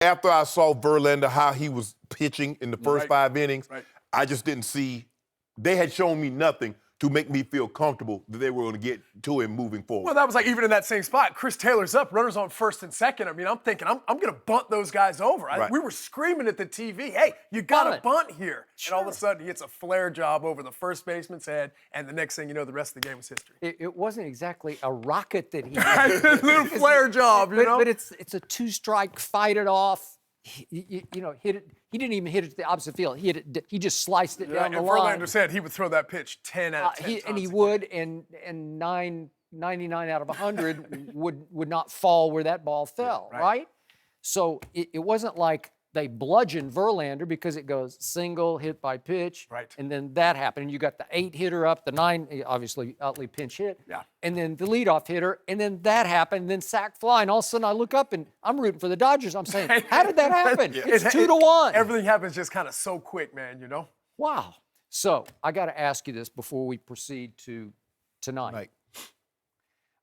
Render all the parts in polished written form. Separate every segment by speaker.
Speaker 1: after I saw Verlander, how he was pitching in the first 5 innings, I just didn't see. They had shown me nothing to make me feel comfortable that they were going to get to him moving forward.
Speaker 2: Well, that was like even in that same spot. Chris Taylor's up, runners on first and second. I mean, I'm thinking, I'm going to bunt those guys over. We were screaming at the TV, hey, you got to bunt here. Sure. And all of a sudden, he hits a flare job over the first baseman's head, and the next thing you know, the rest of the game was history.
Speaker 3: It wasn't exactly a rocket that he
Speaker 2: did. Little flare job, you know?
Speaker 3: But it's a two-strike, fight it off. Hit it. He didn't even hit it to the opposite field. He hit it. He just sliced it down the line.
Speaker 2: Verlander said he would throw that pitch 10 out of 10 times.
Speaker 3: And he would, and 99 out of 100 would not fall where that ball fell, right? So it wasn't like they bludgeoned Verlander because it goes single, hit by pitch, and then that happened. And you got the 8 hitter up, the 9, obviously Utley pinch hit, and then the leadoff hitter, and then that happened, and then sack fly, and all of a sudden I look up and I'm rooting for the Dodgers. I'm saying, how did that happen? It's 2-1.
Speaker 2: Everything happens just kind of so quick, man, you know?
Speaker 3: Wow. So I got to ask you this before we proceed to tonight.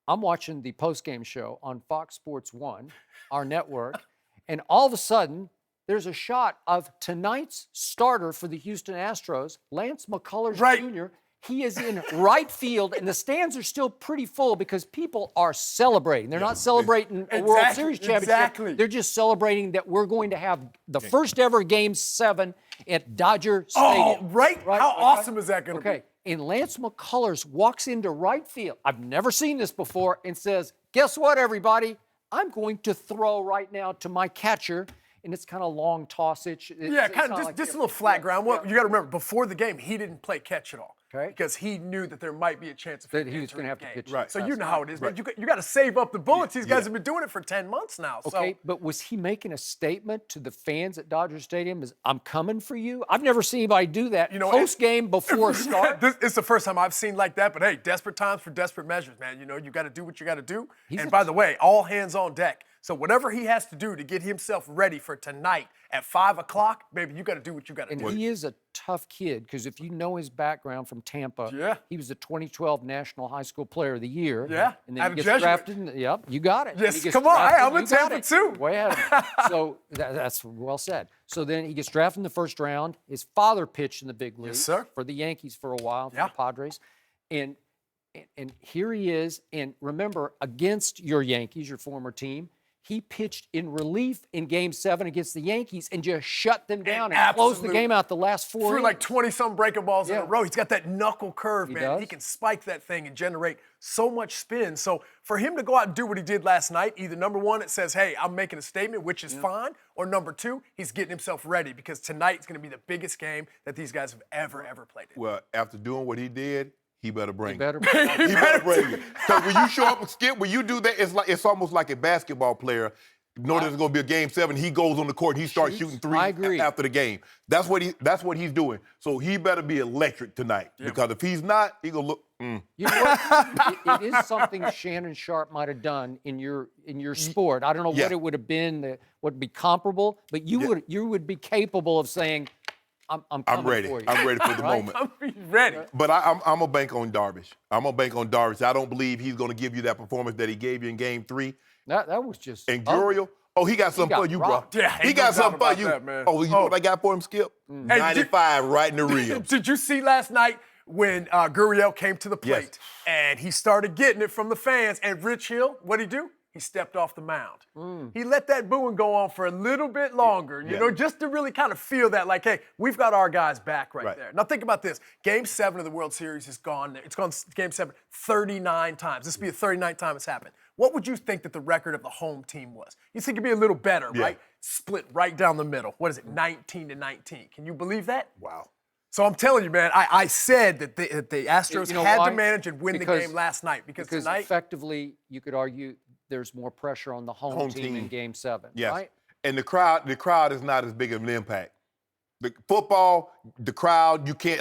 Speaker 3: I'm watching the postgame show on Fox Sports 1, our network, and all of a sudden, there's a shot of tonight's starter for the Houston Astros, Lance McCullers Jr. He is in right field, and the stands are still pretty full because people are celebrating. They're not celebrating a World Series championship. They're just celebrating that we're going to have the first ever Game 7 at Dodger Stadium.
Speaker 2: How awesome is that going to be?
Speaker 3: And Lance McCullers walks into right field. I've never seen this before, and says, guess what, everybody? I'm going to throw right now to my catcher. And it's kind of long tossage.
Speaker 2: Kind of just a little flat ground. Well, you got to remember, before the game, he didn't play catch at all. Because he knew that there might be a chance of
Speaker 3: that he was going to have to pitch.
Speaker 2: So you know how it is, man. You got to save up the bullets. These guys have been doing it for 10 months now.
Speaker 3: But was he making a statement to the fans at Dodger Stadium? I'm coming for you? I've never seen anybody do that post-game before start.
Speaker 2: It's the first time I've seen like that. But, hey, desperate times for desperate measures, man. You know, you got to do what you got to do. And, by the way, all hands on deck. So whatever he has to do to get himself ready for tonight at 5 o'clock, baby, you got to do what you got to do.
Speaker 3: And he is a tough kid because if you know his background from Tampa, he was the 2012 National High School Player of the Year. And then he gets drafted. You got it.
Speaker 2: Yes, come on. Hey, I'm in Tampa too.
Speaker 3: Way ahead of him. So that's well said. So then he gets drafted in the first round. His father pitched in the big leagues for the Yankees for a while, for the Padres. And here he is. And remember, against your Yankees, your former team, he pitched in relief in Game 7 against the Yankees and just shut them down and closed the game out the last 4 innings.
Speaker 2: Threw like 20-some breaking balls in a row. He's got that knuckle curve, man. He can spike that thing and generate so much spin. So for him to go out and do what he did last night, either number one, it says, hey, I'm making a statement, which is fine, or number two, he's getting himself ready because tonight's going to be the biggest game that these guys have ever played in.
Speaker 1: Well, after doing what he did, he better bring it.
Speaker 3: He better bring
Speaker 1: it. Because when you show up and skip, when you do that, it's almost like a basketball player. Know there's going to be a Game 7. He goes on the court and he starts shooting threes after the game. That's what he's doing. So he better be electric tonight because if he's not, he gonna look.
Speaker 3: You know what? It is something Shannon Sharpe might have done in your sport. I don't know what it would have been that would be comparable, but you would be capable of saying, I'm
Speaker 1: ready.
Speaker 3: For you.
Speaker 1: I'm ready for the moment.
Speaker 2: I'm ready.
Speaker 1: But I'm a bank on Darvish. I'm a bank on Darvish. I don't believe he's going to give you that performance that he gave you in Game 3.
Speaker 3: That was just.
Speaker 1: And Gurriel, he got something for you, bro.
Speaker 2: Yeah,
Speaker 1: he got something for you.
Speaker 2: That, man.
Speaker 1: You know what I got for him, Skip? 95 right in the ribs.
Speaker 2: Did you see last night when Gurriel came to the plate and he started getting it from the fans? And Rich Hill, what'd he do? He stepped off the mound. He let that booing go on for a little bit longer, you know, just to really kind of feel that, like, hey, we've got our guys back right there. Now, think about this. Game 7 of the World Series is gone. It's gone Game 7 39 times. This will be the 39th time it's happened. What would you think that the record of the home team was? You think it'd be a little better, right? Split right down the middle. What is it, 19-19? Can you believe that?
Speaker 1: Wow.
Speaker 2: So I'm telling you, man, I said that the Astros had to manage and win the game last night because tonight,
Speaker 3: effectively, you could argue there's more pressure on the home team in Game 7, right?
Speaker 1: And the crowd is not as big of an impact. The football, the crowd, you can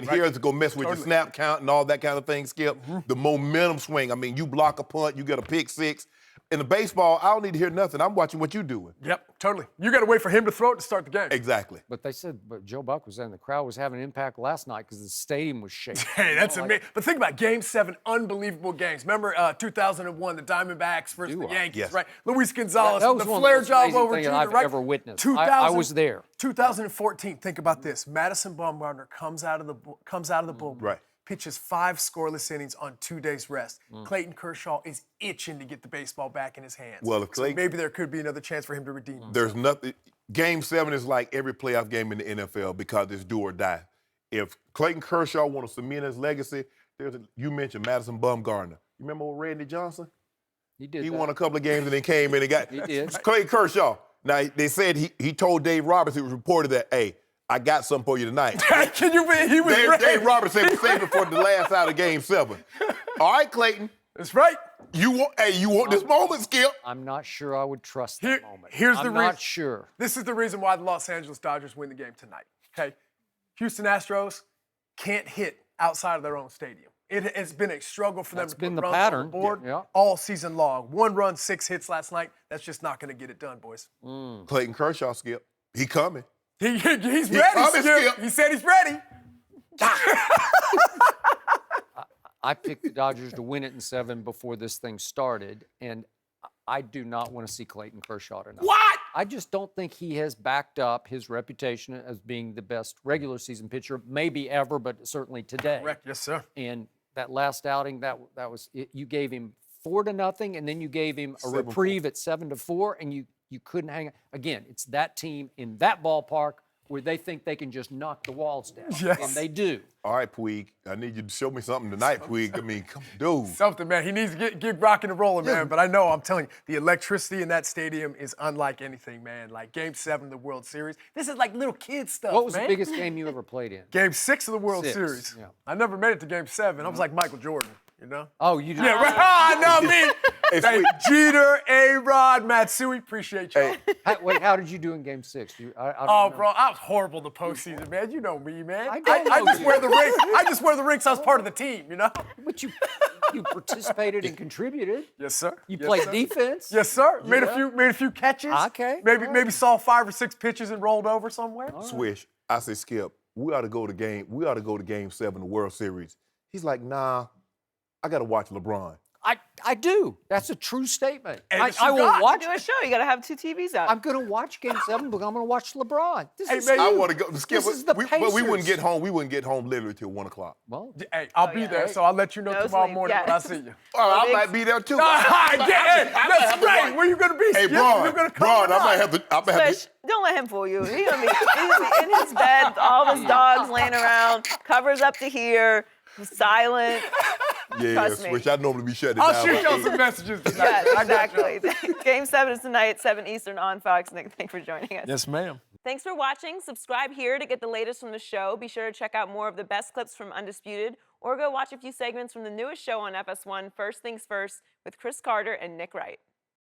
Speaker 1: hear it's going to mess with your snap count and all that kind of thing, Skip. The momentum swing. I mean, you block a punt, you get a pick six. in the baseball, I don't need to hear nothing. I'm watching what you're doing.
Speaker 2: Yep, totally. You got to wait for him to throw it to start the game.
Speaker 1: Exactly.
Speaker 3: But they said, but Joe Buck was saying the crowd was having an impact last night because the stadium was shaking.
Speaker 2: Hey, that's amazing. But think about Game 7, unbelievable games. Remember 2001, the Diamondbacks versus the Yankees,
Speaker 1: Yes.
Speaker 2: right? Luis Gonzalez,
Speaker 3: that was
Speaker 2: the
Speaker 3: one
Speaker 2: flare
Speaker 3: of the
Speaker 2: job
Speaker 3: most
Speaker 2: over
Speaker 3: amazing
Speaker 2: Jeter,
Speaker 3: things I've
Speaker 2: right?
Speaker 3: ever witnessed.
Speaker 2: 2000,
Speaker 3: I was there.
Speaker 2: 2014, think about this. Madison Bumgarner comes out of the bullpen.
Speaker 1: Right.
Speaker 2: Pitches 5 scoreless innings on 2 days rest. Clayton Kershaw is itching to get the baseball back in his hands.
Speaker 1: Well, if
Speaker 2: so
Speaker 1: Clayton,
Speaker 2: maybe there could be another chance for him to redeem himself.
Speaker 1: there's nothing. Game 7 is like every playoff game in the NFL because it's do or die. If Clayton Kershaw want to cement his legacy, you mentioned Madison Bumgarner. You remember old Randy Johnson?
Speaker 3: He did.
Speaker 1: He won a couple of games and then came in and got.
Speaker 3: He did.
Speaker 1: Clayton Kershaw. Now they said he told Dave Roberts, it was reported that, hey, I got something for you tonight.
Speaker 2: Can you believe he was ready?
Speaker 1: Dave Roberts said save it for the last out of Game 7. All right, Clayton.
Speaker 2: That's right.
Speaker 1: You want this moment, Skip?
Speaker 3: I'm not sure I would trust that moment.
Speaker 2: Here's the
Speaker 3: I'm
Speaker 2: reason.
Speaker 3: not sure.
Speaker 2: This is the reason why the Los Angeles Dodgers win the game tonight. Okay, Houston Astros can't hit outside of their own stadium. It has been a struggle for them to
Speaker 3: been
Speaker 2: put
Speaker 3: the
Speaker 2: runs
Speaker 3: pattern.
Speaker 2: on the board
Speaker 3: Yeah.
Speaker 2: all season long. 1 run, 6 hits last night. That's just not going to get it done, boys.
Speaker 1: Clayton Kershaw, Skip. He coming.
Speaker 2: He's ready,
Speaker 1: coming,
Speaker 2: Skip.
Speaker 1: Skip.
Speaker 2: He said he's ready.
Speaker 3: I picked the Dodgers to win it in 7 before this thing started, and I do not want to see Clayton Kershaw tonight.
Speaker 2: What?
Speaker 3: I just don't think he has backed up his reputation as being the best regular season pitcher, maybe ever, but certainly today.
Speaker 2: Correct. Yes, sir.
Speaker 3: And that last outing, that was it. You gave him 4-0, and then you gave him a reprieve at 7-4, and you couldn't hang it. Again, it's that team in that ballpark where they think they can just knock the walls down.
Speaker 2: Yes.
Speaker 3: And they do.
Speaker 1: All right, Puig. I need you to show me something tonight, Puig. I mean, come on, dude.
Speaker 2: Something, man. He needs to get rocking and rolling, man. But I'm telling you, the electricity in that stadium is unlike anything, man. Like Game 7 of the World Series. This is like little kid stuff,
Speaker 3: What was
Speaker 2: man.
Speaker 3: the biggest game you ever played in?
Speaker 2: Game 6 of the World
Speaker 3: 6,
Speaker 2: Series.
Speaker 3: yeah.
Speaker 2: I never made it to Game 7. I was like Michael Jordan, you know?
Speaker 3: Oh, you did.
Speaker 2: Yeah, right. I know me.
Speaker 1: Hey,
Speaker 2: Jeter, A-Rod, Matsui, appreciate y'all.
Speaker 3: Wait, how did you do in Game 6? I don't
Speaker 2: Oh,
Speaker 3: remember.
Speaker 2: bro, I was horrible in the postseason, man. You know me, man.
Speaker 3: I don't know
Speaker 2: just
Speaker 3: you.
Speaker 2: wear the ring. I just wear the ring so I was part of the team, you know?
Speaker 3: But you participated and contributed.
Speaker 2: Yes, sir.
Speaker 3: You
Speaker 2: Yes,
Speaker 3: played
Speaker 2: sir.
Speaker 3: defense.
Speaker 2: Yes, sir. Made
Speaker 3: Yeah.
Speaker 2: a few catches.
Speaker 3: Okay.
Speaker 2: Maybe saw 5 or 6 pitches and rolled over somewhere.
Speaker 1: Swish. I say, Skip, we ought to go to Game 7 of the World Series. He's like, nah, I got to watch LeBron.
Speaker 3: I do. That's a true statement.
Speaker 2: And
Speaker 3: I
Speaker 2: you
Speaker 3: will
Speaker 2: got-
Speaker 3: watch.
Speaker 4: Do a show. You got to have 2 TVs out.
Speaker 3: I'm going to watch Game 7, but I'm going to watch LeBron. This
Speaker 2: Hey,
Speaker 3: is
Speaker 2: man,
Speaker 1: I
Speaker 3: huge.
Speaker 1: want to go. Skip,
Speaker 3: This is the
Speaker 1: but we wouldn't
Speaker 3: Pacers.
Speaker 1: get home. We wouldn't get home literally till 1 o'clock.
Speaker 3: Well,
Speaker 2: Hey, I'll be there, so I'll let you know
Speaker 4: No
Speaker 2: tomorrow
Speaker 4: sleep,
Speaker 2: morning when I
Speaker 4: yes.
Speaker 2: see you.
Speaker 1: Oh, I might be there too.
Speaker 2: That's
Speaker 1: have to
Speaker 2: great.
Speaker 1: watch.
Speaker 2: Where you gonna be?
Speaker 1: Hey,
Speaker 2: Skip?
Speaker 1: Braun,
Speaker 2: You gonna come
Speaker 1: Braun,
Speaker 2: or
Speaker 1: I
Speaker 2: not?
Speaker 1: might have to.
Speaker 4: Swish, don't let him fool you. He's gonna be in his bed, all his dogs laying around, covers up to here, silent.
Speaker 1: Yeah,
Speaker 4: Trust me.
Speaker 1: Swish. I normally be shutting it down.
Speaker 2: I'll shoot
Speaker 1: by
Speaker 2: y'all
Speaker 1: 8.
Speaker 2: some messages tonight.
Speaker 4: Yes,
Speaker 2: I got y'all.
Speaker 4: exactly. Game 7 is tonight, 7 Eastern on Fox. Nick, thanks for joining us.
Speaker 2: Yes, ma'am.
Speaker 4: Thanks for watching. Subscribe here to get the latest from the show. Be sure to check out more of the best clips from Undisputed, or go watch a few segments from the newest show on FS1, First Things First, with Chris Carter and Nick Wright.